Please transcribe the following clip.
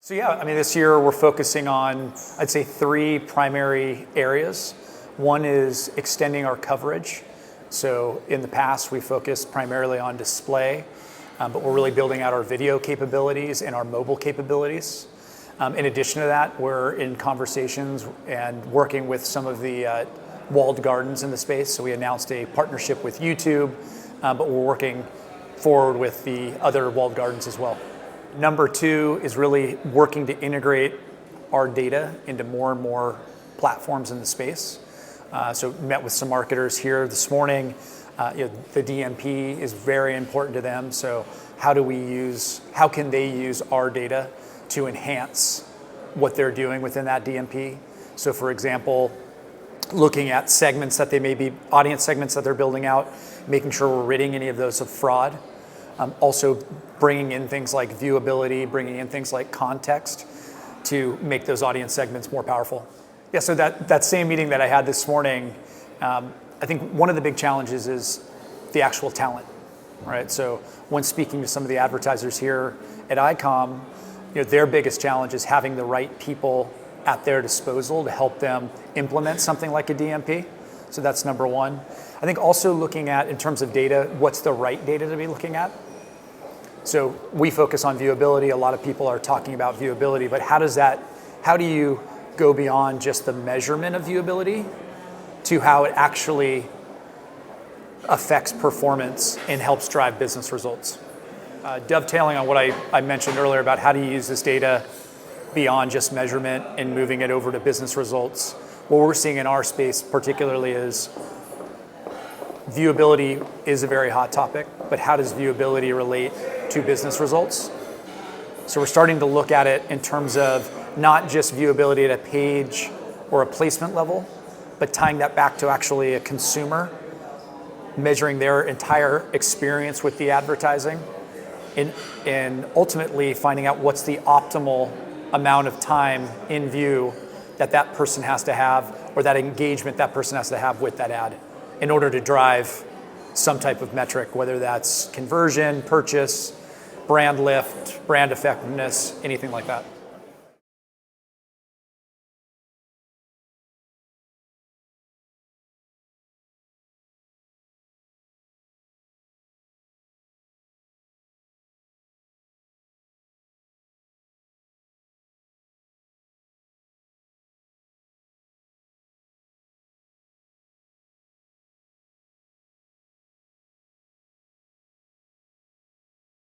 So yeah, I mean, this year we're focusing on, I'd say, three primary areas. One is extending our coverage. So in the past, we focused primarily on display, but we're really building out our video capabilities and our mobile capabilities. In addition to that, we're in conversations and working with some of the walled gardens in the space. So we announced a partnership with YouTube, but we're working forward with the other walled gardens as well. Number two is really working to integrate our data into more and more platforms in the space. So met with some marketers here this morning. The DMP is very important to them. So how can they use our data to enhance what they're doing within that DMP? So for example, looking at segments that audience segments that they're building out, making sure we're ridding any of those of fraud. Also bringing in things like viewability, bringing in things like context to make those audience segments more powerful. Yeah, so that same meeting that I had this morning, I think one of the big challenges is the actual talent, right? So when speaking to some of the advertisers here at ICOM, their biggest challenge is having the right people at their disposal to help them implement something like a DMP. So that's number one. I think also looking at, in terms of data, what's the right data to be looking at? So we focus on viewability. A lot of people are talking about viewability, but how do you go beyond just the measurement of viewability to how it actually affects performance and helps drive business results? Dovetailing on what I mentioned earlier about how do you use this data beyond just measurement and moving it over to business results, what we're seeing in our space particularly is viewability is a very hot topic, but how does viewability relate to business results? So we're starting to look at it in terms of not just viewability at a page or a placement level, but tying that back to actually a consumer, measuring their entire experience with the advertising, and ultimately finding out what's the optimal amount of time in view that person has to have, or that engagement that person has to have with that ad in order to drive some type of metric, whether that's conversion, purchase, brand lift, brand effectiveness, anything like that.